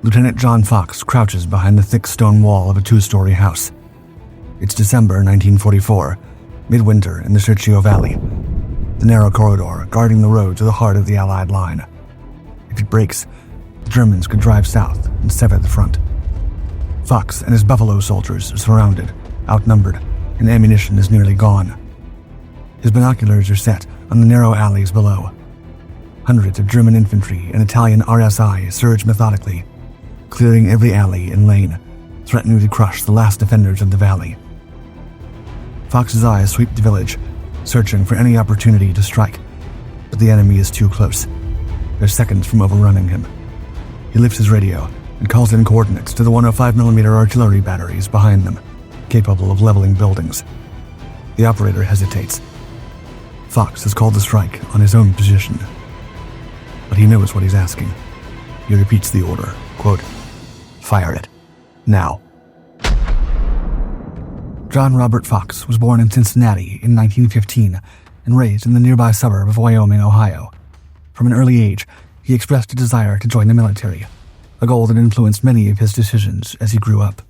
Lieutenant John Fox crouches behind the thick stone wall of a 2-story house. It's December 1944, midwinter in the Serchio Valley, the narrow corridor guarding the road to the heart of the Allied line. If it breaks, the Germans could drive south and sever the front. Fox and his Buffalo soldiers are surrounded, outnumbered, and ammunition is nearly gone. His binoculars are set on the narrow alleys below. Hundreds of German infantry and Italian RSI surge methodically, clearing every alley and lane, threatening to crush the last defenders of the valley. Fox's eyes sweep the village, searching for any opportunity to strike, but the enemy is too close. They're seconds from overrunning him. He lifts his radio and calls in coordinates to the 105mm artillery batteries behind them, capable of leveling buildings. The operator hesitates. Fox has called the strike on his own position, but he knows what he's asking. He repeats the order, quote, "Fire it. Now." John Robert Fox was born in Cincinnati in 1915 and raised in the nearby suburb of Wyoming, Ohio. From an early age, he expressed a desire to join the military, a goal that influenced many of his decisions as he grew up.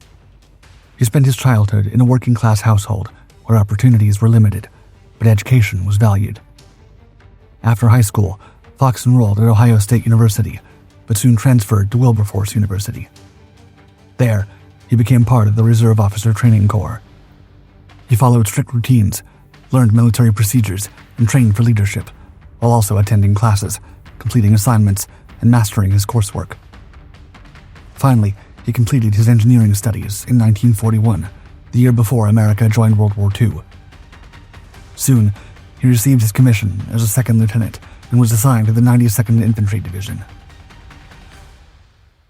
He spent his childhood in a working-class household where opportunities were limited, but education was valued. After high school, Fox enrolled at Ohio State University, but soon transferred to Wilberforce University. There, he became part of the Reserve Officer Training Corps. He followed strict routines, learned military procedures, and trained for leadership, while also attending classes, completing assignments, and mastering his coursework. Finally, he completed his engineering studies in 1941, the year before America joined World War II. Soon, he received his commission as a second lieutenant and was assigned to the 92nd Infantry Division.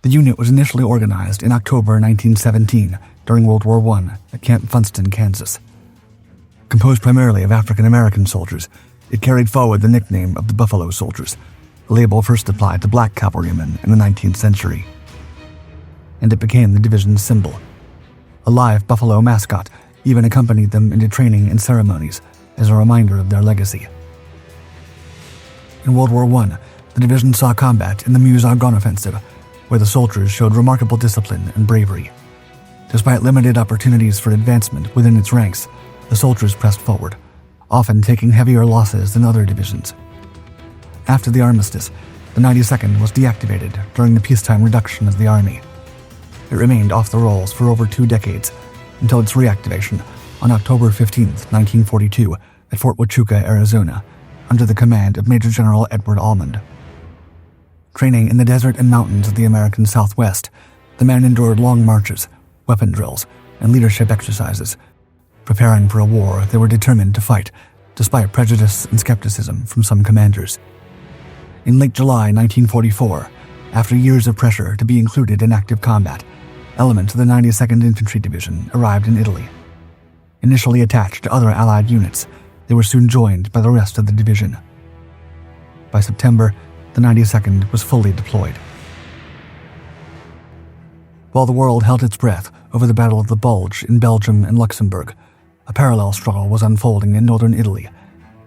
The unit was initially organized in October 1917 during World War I at Camp Funston, Kansas. Composed primarily of African-American soldiers, it carried forward the nickname of the Buffalo Soldiers, a label first applied to black cavalrymen in the 19th century. And it became the division's symbol. A live buffalo mascot even accompanied them into training and ceremonies as a reminder of their legacy. In World War I, the division saw combat in the Meuse-Argonne Offensive, where the soldiers showed remarkable discipline and bravery. Despite limited opportunities for advancement within its ranks, the soldiers pressed forward, often taking heavier losses than other divisions. After the armistice, the 92nd was deactivated during the peacetime reduction of the Army. It remained off the rolls for over 2 decades, until its reactivation on October 15, 1942, at Fort Huachuca, Arizona, under the command of Major General Edward Almond. Training in the desert and mountains of the American Southwest, the men endured long marches, weapon drills, and leadership exercises, preparing for a war they were determined to fight, despite prejudice and skepticism from some commanders. In late July 1944, after years of pressure to be included in active combat, elements of the 92nd Infantry Division arrived in Italy. Initially attached to other Allied units, they were soon joined by the rest of the division. By September, the 92nd was fully deployed. While the world held its breath over the Battle of the Bulge in Belgium and Luxembourg, a parallel struggle was unfolding in northern Italy,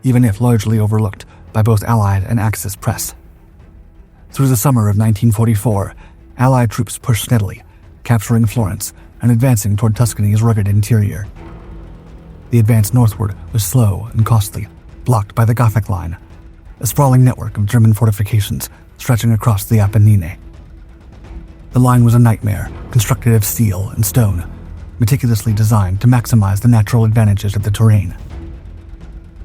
even if largely overlooked by both Allied and Axis press. Through the summer of 1944, Allied troops pushed steadily, capturing Florence and advancing toward Tuscany's rugged interior. The advance northward was slow and costly, blocked by the Gothic Line, a sprawling network of German fortifications stretching across the Apennine. The line was a nightmare, constructed of steel and stone, meticulously designed to maximize the natural advantages of the terrain.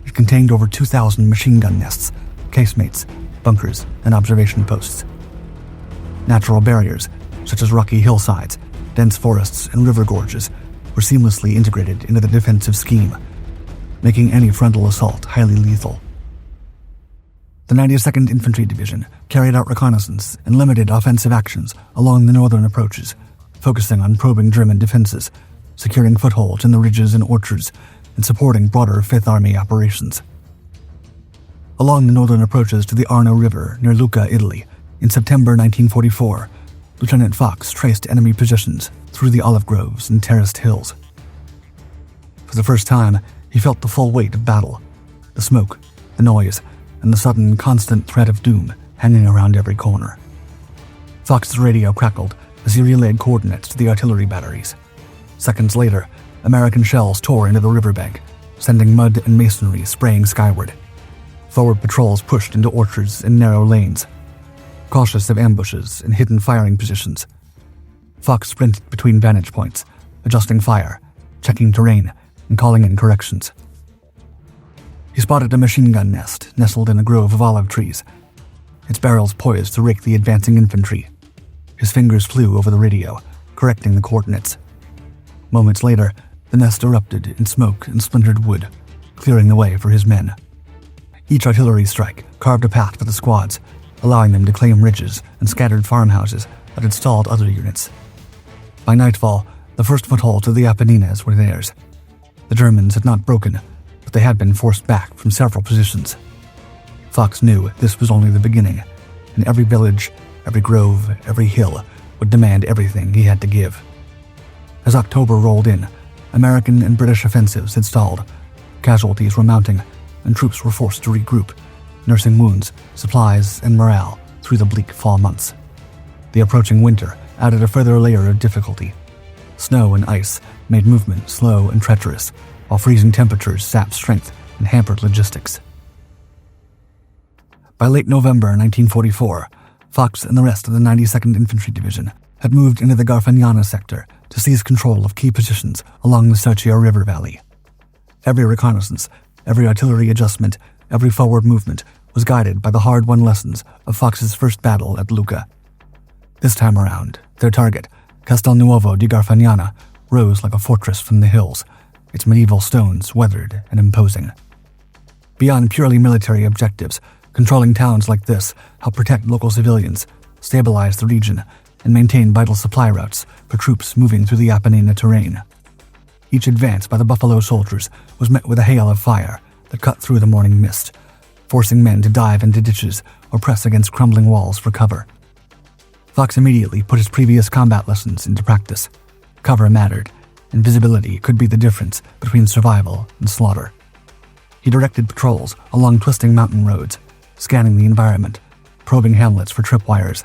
It contained over 2,000 machine gun nests, casemates, bunkers, and observation posts. Natural barriers, such as rocky hillsides, dense forests, and river gorges, were seamlessly integrated into the defensive scheme, making any frontal assault highly lethal. The 92nd Infantry Division carried out reconnaissance and limited offensive actions along the northern approaches, focusing on probing German defenses, securing footholds in the ridges and orchards, and supporting broader Fifth Army operations. Along the northern approaches to the Arno River near Lucca, Italy, in September 1944, Lieutenant Fox traced enemy positions through the olive groves and terraced hills. For the first time, he felt the full weight of battle, the smoke, the noise, and the sudden, constant threat of doom hanging around every corner. Fox's radio crackled as he relayed coordinates to the artillery batteries. Seconds later, American shells tore into the riverbank, sending mud and masonry spraying skyward. Forward patrols pushed into orchards and narrow lanes, cautious of ambushes and hidden firing positions. Fox sprinted between vantage points, adjusting fire, checking terrain, and calling in corrections. He spotted a machine gun nest nestled in a grove of olive trees, its barrels poised to rake the advancing infantry. His fingers flew over the radio, correcting the coordinates. Moments later, the nest erupted in smoke and splintered wood, clearing the way for his men. Each artillery strike carved a path for the squads, allowing them to claim ridges and scattered farmhouses that had stalled other units. By nightfall, the first footholds of the Apennines were theirs. The Germans had not broken, but they had been forced back from several positions. Fox knew this was only the beginning, and every village, every grove, every hill would demand everything he had to give. As October rolled in, American and British offensives had stalled, casualties were mounting, and troops were forced to regroup, nursing wounds, supplies, and morale through the bleak fall months. The approaching winter added a further layer of difficulty. Snow and ice made movement slow and treacherous, while freezing temperatures sapped strength and hampered logistics. By late November 1944, Fox and the rest of the 92nd Infantry Division had moved into the Garfagnana sector to seize control of key positions along the Serchio River Valley. Every reconnaissance, every artillery adjustment, every forward movement was guided by the hard-won lessons of Fox's first battle at Lucca. This time around, their target, Castelnuovo di Garfagnana, rose like a fortress from the hills, its medieval stones weathered and imposing. Beyond purely military objectives, controlling towns like this helped protect local civilians, stabilize the region, and maintain vital supply routes for troops moving through the Apennine terrain. Each advance by the Buffalo soldiers was met with a hail of fire that cut through the morning mist, forcing men to dive into ditches or press against crumbling walls for cover. Fox immediately put his previous combat lessons into practice. Cover mattered, and visibility could be the difference between survival and slaughter. He directed patrols along twisting mountain roads, scanning the environment, probing hamlets for tripwires,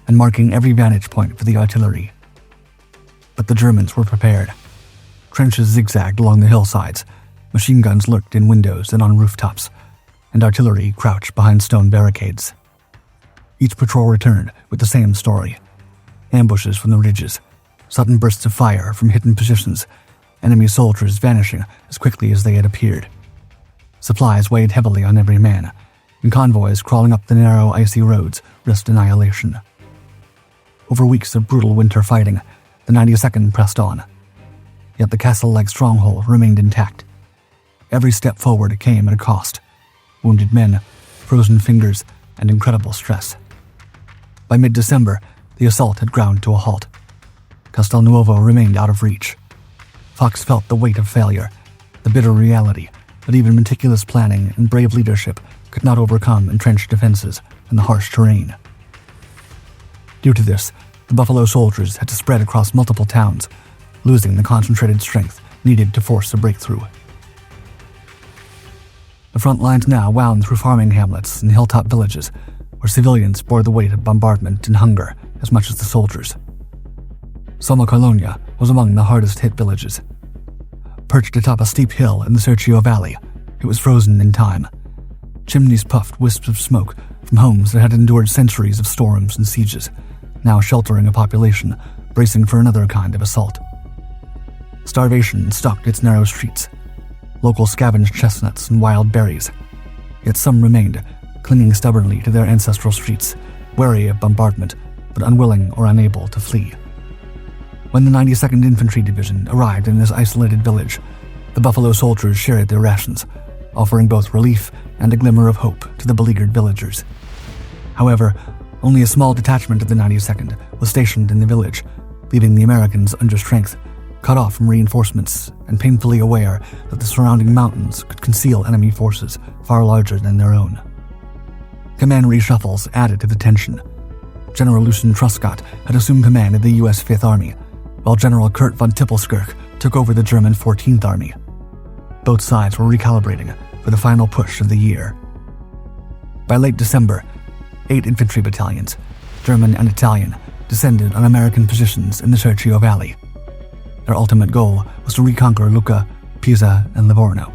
and marking every vantage point for the artillery. But the Germans were prepared. Trenches zigzagged along the hillsides, machine guns lurked in windows and on rooftops, and artillery crouched behind stone barricades. Each patrol returned with the same story: ambushes from the ridges, sudden bursts of fire from hidden positions, enemy soldiers vanishing as quickly as they had appeared. Supplies weighed heavily on every man, and convoys crawling up the narrow, icy roads risked annihilation. Over weeks of brutal winter fighting, the 92nd pressed on. Yet the castle-like stronghold remained intact. Every step forward came at a cost: wounded men, frozen fingers, and incredible stress. By mid-December, the assault had ground to a halt. Castelnuovo remained out of reach. Fox felt the weight of failure, the bitter reality that even meticulous planning and brave leadership could not overcome entrenched defenses and the harsh terrain. Due to this, the Buffalo soldiers had to spread across multiple towns, losing the concentrated strength needed to force a breakthrough. The front lines now wound through farming hamlets and hilltop villages, where civilians bore the weight of bombardment and hunger as much as the soldiers. Somma Colonia was among the hardest-hit villages. Perched atop a steep hill in the Serchio Valley, it was frozen in time. Chimneys puffed wisps of smoke from homes that had endured centuries of storms and sieges, now sheltering a population bracing for another kind of assault. Starvation stalked its narrow streets. Locals scavenged chestnuts and wild berries, yet some remained, clinging stubbornly to their ancestral streets, wary of bombardment, but unwilling or unable to flee. When the 92nd Infantry Division arrived in this isolated village, the Buffalo soldiers shared their rations, offering both relief and a glimmer of hope to the beleaguered villagers. However, only a small detachment of the 92nd was stationed in the village, leaving the Americans under strength, cut off from reinforcements and painfully aware that the surrounding mountains could conceal enemy forces far larger than their own. Command reshuffles added to the tension. General Lucien Truscott had assumed command of the U.S. Fifth Army, while General Kurt von Tippelskirch took over the German 14th Army. Both sides were recalibrating for the final push of the year. By late December, 8 infantry battalions, German and Italian, descended on American positions in the Serchio Valley. Their ultimate goal was to reconquer Lucca, Pisa, and Livorno.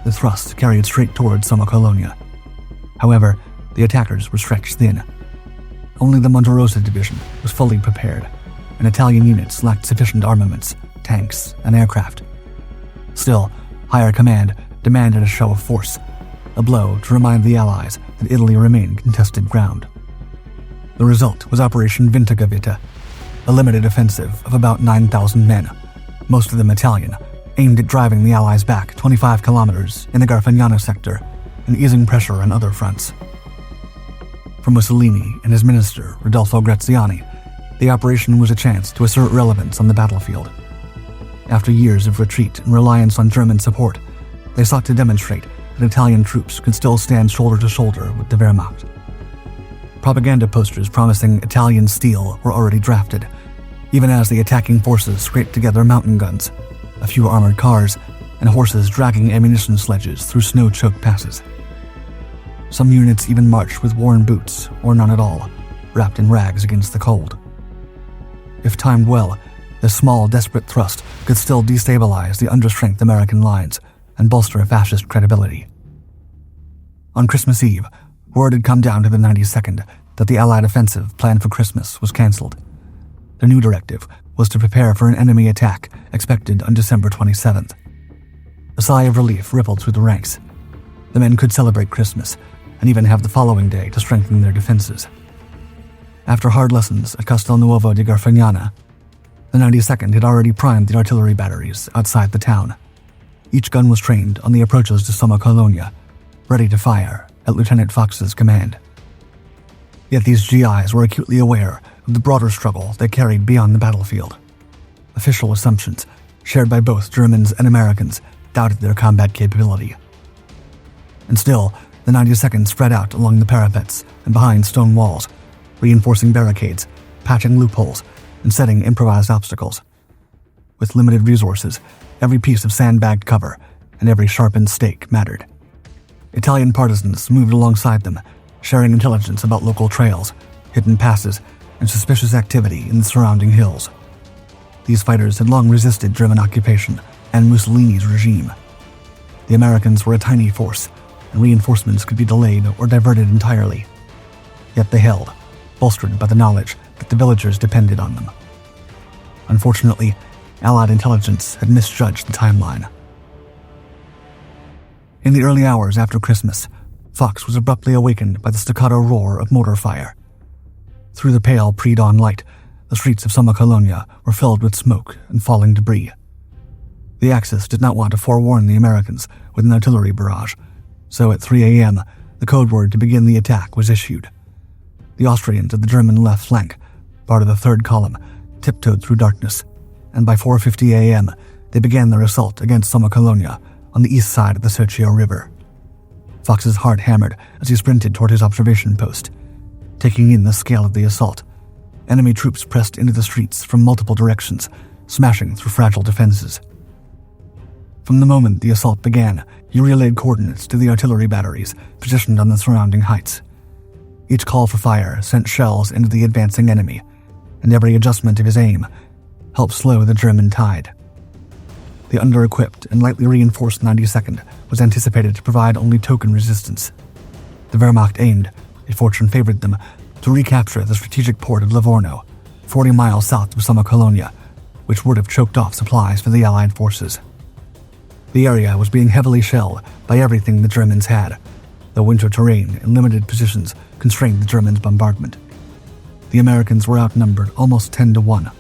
The thrust carried straight towards Somma-Colonia. However, the attackers were stretched thin. Only the Monterosa division was fully prepared, and Italian units lacked sufficient armaments, tanks, and aircraft. Still, higher command demanded a show of force, a blow to remind the Allies that Italy remained contested ground. The result was Operation Vintegra Vita, a limited offensive of about 9,000 men, most of them Italian, aimed at driving the Allies back 25 kilometers in the Garfagnano sector and easing pressure on other fronts. For Mussolini and his minister, Rodolfo Graziani, the operation was a chance to assert relevance on the battlefield. After years of retreat and reliance on German support, they sought to demonstrate that Italian troops could still stand shoulder to shoulder with the Wehrmacht. Propaganda posters promising Italian steel were already drafted, even as the attacking forces scraped together mountain guns, a few armored cars, and horses dragging ammunition sledges through snow-choked passes. Some units even marched with worn boots, or none at all, wrapped in rags against the cold. If timed well, this small, desperate thrust could still destabilize the understrength American lines and bolster fascist credibility. On Christmas Eve, word had come down to the 92nd that the Allied offensive planned for Christmas was cancelled. The new directive was to prepare for an enemy attack expected on December 27th. A sigh of relief rippled through the ranks. The men could celebrate Christmas and even have the following day to strengthen their defenses. After hard lessons at Castelnuovo di Garfagnana, the 92nd had already primed the artillery batteries outside the town. Each gun was trained on the approaches to Somma-Colonia, ready to fire at Lieutenant Fox's command. Yet these GIs were acutely aware of the broader struggle they carried beyond the battlefield. Official assumptions, shared by both Germans and Americans, doubted their combat capability. And still, the 92nd spread out along the parapets and behind stone walls, reinforcing barricades, patching loopholes, and setting improvised obstacles. With limited resources, every piece of sandbagged cover and every sharpened stake mattered. Italian partisans moved alongside them, sharing intelligence about local trails, hidden passes, and suspicious activity in the surrounding hills. These fighters had long resisted German occupation and Mussolini's regime. The Americans were a tiny force, and reinforcements could be delayed or diverted entirely. Yet they held, bolstered by the knowledge that the villagers depended on them. Unfortunately, Allied intelligence had misjudged the timeline. In the early hours after Christmas, Fox was abruptly awakened by the staccato roar of mortar fire. Through the pale pre-dawn light, the streets of Somma-Colonia were filled with smoke and falling debris. The Axis did not want to forewarn the Americans with an artillery barrage, so at 3 a.m., the code word to begin the attack was issued. The Austrians of the German left flank, part of the third column, tiptoed through darkness, and by 4:50 a.m., they began their assault against Somma-Colonia on the east side of the Serchio River. Fox's heart hammered as he sprinted toward his observation post. Taking in the scale of the assault, enemy troops pressed into the streets from multiple directions, smashing through fragile defenses. From the moment the assault began, he relayed coordinates to the artillery batteries positioned on the surrounding heights. Each call for fire sent shells into the advancing enemy, and every adjustment of his aim helped slow the German tide. The under-equipped and lightly reinforced 92nd was anticipated to provide only token resistance. The Wehrmacht aimed, if fortune favored them, to recapture the strategic port of Livorno, 40 miles south of Somma-Colonia, which would have choked off supplies for the Allied forces. The area was being heavily shelled by everything the Germans had, though winter terrain and limited positions constrained the Germans' bombardment. The Americans were outnumbered almost 10-1.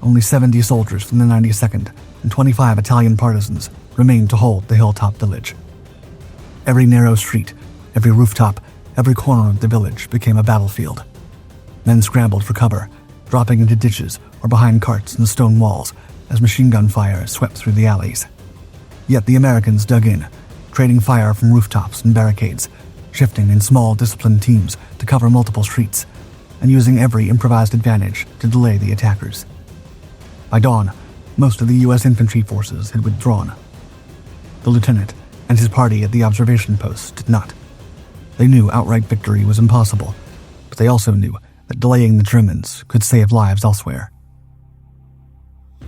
Only 70 soldiers from the 92nd and 25 Italian partisans remained to hold the hilltop village. Every narrow street, every rooftop, every corner of the village became a battlefield. Men scrambled for cover, dropping into ditches or behind carts and stone walls as machine gun fire swept through the alleys. Yet the Americans dug in, trading fire from rooftops and barricades, shifting in small, disciplined teams to cover multiple streets, and using every improvised advantage to delay the attackers. By dawn, most of the U.S. infantry forces had withdrawn. The lieutenant and his party at the observation post did not. They knew outright victory was impossible, but they also knew that delaying the Germans could save lives elsewhere.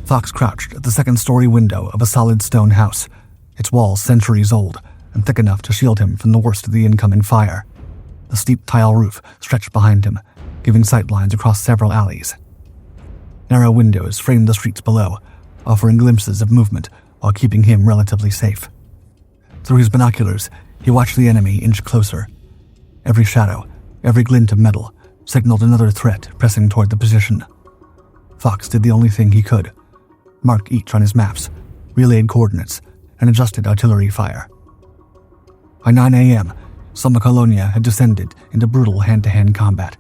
Fox crouched at the second-story window of a solid stone house, its walls centuries old and thick enough to shield him from the worst of the incoming fire. The steep tile roof stretched behind him, giving sightlines across several alleys. Narrow windows framed the streets below, offering glimpses of movement while keeping him relatively safe. Through his binoculars, he watched the enemy inch closer. Every shadow, every glint of metal, signaled another threat pressing toward the position. Fox did the only thing he could: marked each on his maps, relayed coordinates, and adjusted artillery fire. By 9 a.m., Soma Colonia had descended into brutal hand-to-hand combat.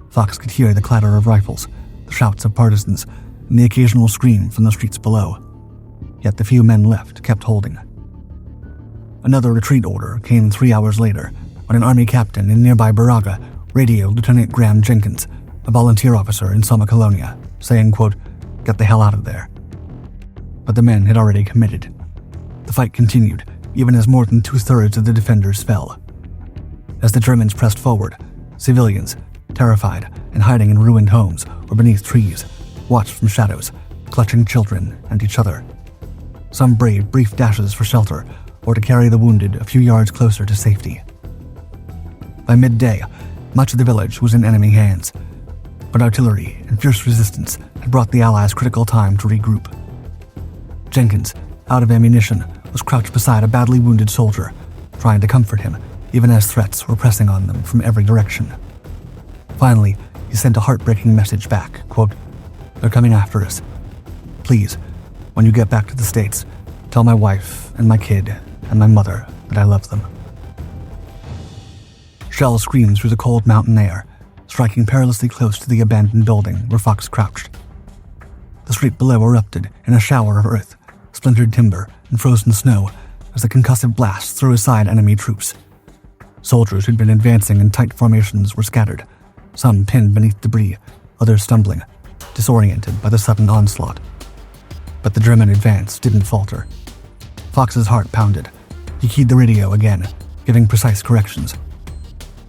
Fox could hear the clatter of rifles, the shouts of partisans, and the occasional scream from the streets below. Yet the few men left kept holding. Another retreat order came 3 hours later when an army captain in nearby Baraga radioed Lieutenant Graham Jenkins, a volunteer officer in Soma Colonia, saying, quote, "Get the hell out of there." But the men had already committed. The fight continued, even as more than 2/3 of the defenders fell. As the Germans pressed forward, civilians, terrified and hiding in ruined homes or beneath trees, watched from shadows, clutching children and each other. Some braved brief dashes for shelter or to carry the wounded a few yards closer to safety. By midday, much of the village was in enemy hands, but artillery and fierce resistance had brought the Allies critical time to regroup. Jenkins, out of ammunition, was crouched beside a badly wounded soldier, trying to comfort him, even as threats were pressing on them from every direction. Finally, he sent a heartbreaking message back, quote, "They're coming after us. Please, when you get back to the States, tell my wife and my kid and my mother that I love them." Shells screamed through the cold mountain air, striking perilously close to the abandoned building where Fox crouched. The street below erupted in a shower of earth, splintered timber, and frozen snow as the concussive blasts threw aside enemy troops. Soldiers who'd been advancing in tight formations were scattered, some pinned beneath debris, others stumbling, disoriented by the sudden onslaught. But the German advance didn't falter. Fox's heart pounded. He keyed the radio again, giving precise corrections.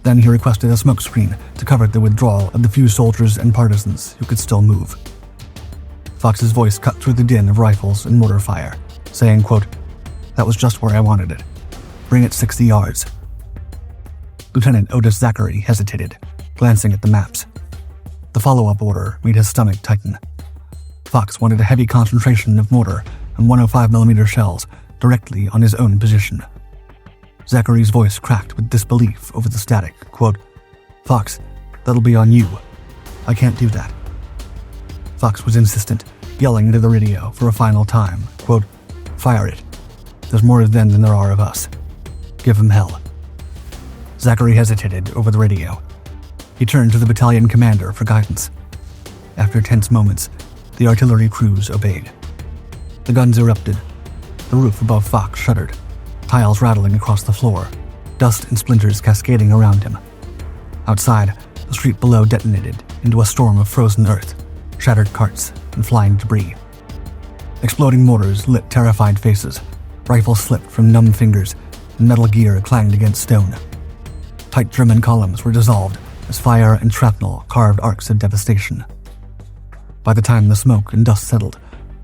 Then he requested a smokescreen to cover the withdrawal of the few soldiers and partisans who could still move. Fox's voice cut through the din of rifles and mortar fire, saying, quote, "That was just where I wanted it. Bring it 60 yards. Lieutenant Otis Zachary hesitated, glancing at the maps. The follow-up order made his stomach tighten. Fox wanted a heavy concentration of mortar and 105mm shells directly on his own position. Zachary's voice cracked with disbelief over the static, quote, "Fox, that'll be on you. I can't do that." Fox was insistent, yelling into the radio for a final time, quote, "Fire it. There's more of them than there are of us. Give them hell." Zachary hesitated over the radio. He turned to the battalion commander for guidance. After tense moments, the artillery crews obeyed. The guns erupted. The roof above Fox shuddered, tiles rattling across the floor, dust and splinters cascading around him. Outside, the street below detonated into a storm of frozen earth, shattered carts, and flying debris. Exploding mortars lit terrified faces, rifles slipped from numb fingers, and metal gear clanged against stone. Tight German columns were dissolved as fire and shrapnel carved arcs of devastation. By the time the smoke and dust settled,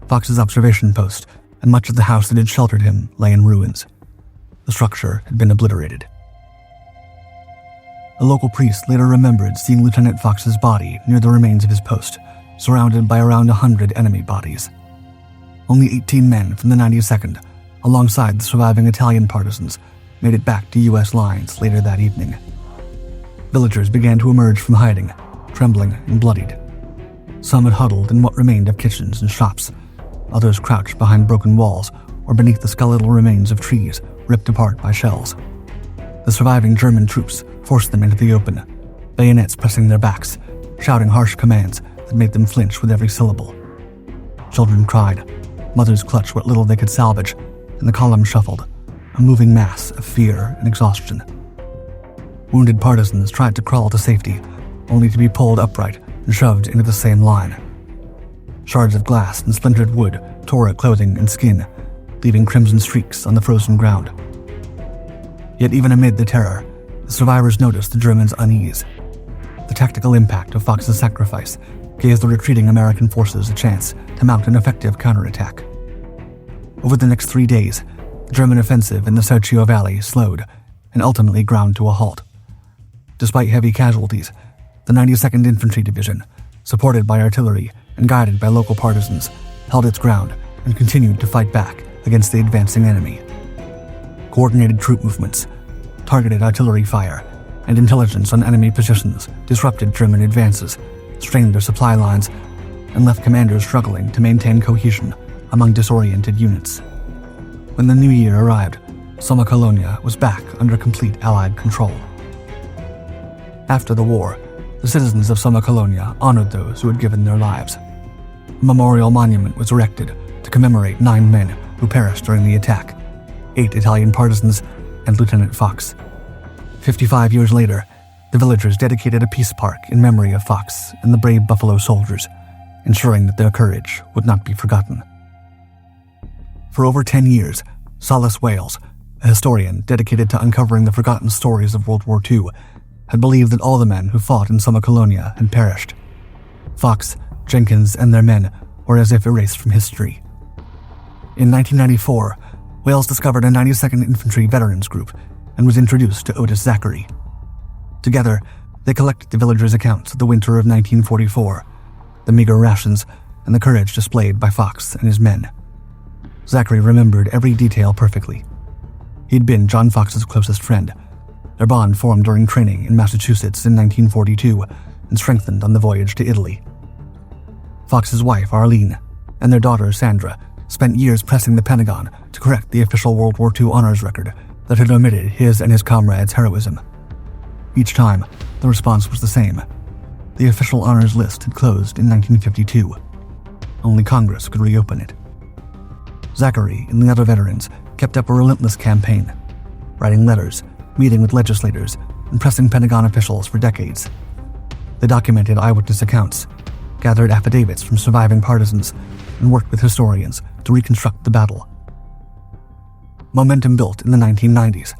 Fox's observation post and much of the house that had sheltered him lay in ruins. The structure had been obliterated. A local priest later remembered seeing Lieutenant Fox's body near the remains of his post, surrounded by around 100 enemy bodies. Only 18 men from the 92nd, alongside the surviving Italian partisans, made it back to U.S. lines later that evening. Villagers began to emerge from hiding, trembling and bloodied. Some had huddled in what remained of kitchens and shops. Others crouched behind broken walls or beneath the skeletal remains of trees ripped apart by shells. The surviving German troops forced them into the open, bayonets pressing their backs, shouting harsh commands that made them flinch with every syllable. Children cried, mothers clutched what little they could salvage, and the column shuffled, a moving mass of fear and exhaustion. Wounded partisans tried to crawl to safety, only to be pulled upright and shoved into the same line. Shards of glass and splintered wood tore at clothing and skin, leaving crimson streaks on the frozen ground. Yet even amid the terror, the survivors noticed the Germans' unease. The tactical impact of Fox's sacrifice gave the retreating American forces a chance to mount an effective counterattack. Over the next 3 days, the German offensive in the Serchio Valley slowed and ultimately ground to a halt. Despite heavy casualties, the 92nd Infantry Division, supported by artillery and guided by local partisans, held its ground and continued to fight back against the advancing enemy. Coordinated troop movements, targeted artillery fire, and intelligence on enemy positions disrupted German advances, strained their supply lines, and left commanders struggling to maintain cohesion among disoriented units. When the new year arrived, Somma-Colonia was back under complete Allied control. After the war, the citizens of Somma-Colonia honored those who had given their lives. A memorial monument was erected to commemorate 9 men who perished during the attack, 8 Italian partisans and Lieutenant Fox. 55 years later, the villagers dedicated a peace park in memory of Fox and the brave Buffalo soldiers, ensuring that their courage would not be forgotten. For over 10 years, Salas Wales, a historian dedicated to uncovering the forgotten stories of World War II, had believed that all the men who fought in Somma-Colonia had perished. Fox, Jenkins, and their men were as if erased from history. In 1994, Wales discovered a 92nd Infantry Veterans Group and was introduced to Otis Zachary. Together, they collected the villagers' accounts of the winter of 1944, the meager rations, and the courage displayed by Fox and his men. Zachary remembered every detail perfectly. He'd been John Fox's closest friend. Their bond formed during training in Massachusetts in 1942 and strengthened on the voyage to Italy. Fox's wife, Arlene, and their daughter, Sandra, spent years pressing the Pentagon to correct the official World War II honors record that had omitted his and his comrades' heroism. Each time, the response was the same. The official honors list had closed in 1952. Only Congress could reopen it. Zachary and the other veterans kept up a relentless campaign, writing letters, meeting with legislators, and pressing Pentagon officials for decades. They documented eyewitness accounts, gathered affidavits from surviving partisans, and worked with historians to reconstruct the battle. Momentum built in the 1990s.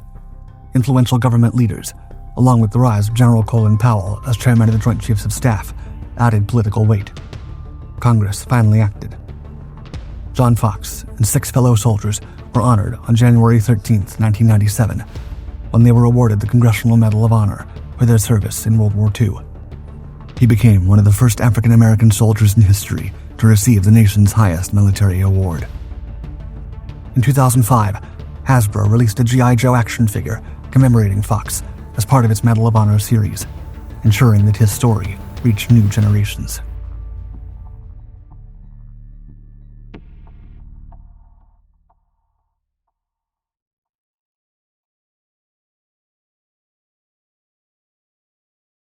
Influential government leaders, along with the rise of General Colin Powell as chairman of the Joint Chiefs of Staff, added political weight. Congress finally acted. John Fox and 6 fellow soldiers were honored on January 13, 1997, when they were awarded the Congressional Medal of Honor for their service in World War II. He became one of the first African-American soldiers in history to receive the nation's highest military award. In 2005, Hasbro released a G.I. Joe action figure commemorating Fox as part of its Medal of Honor series, ensuring that his story reached new generations.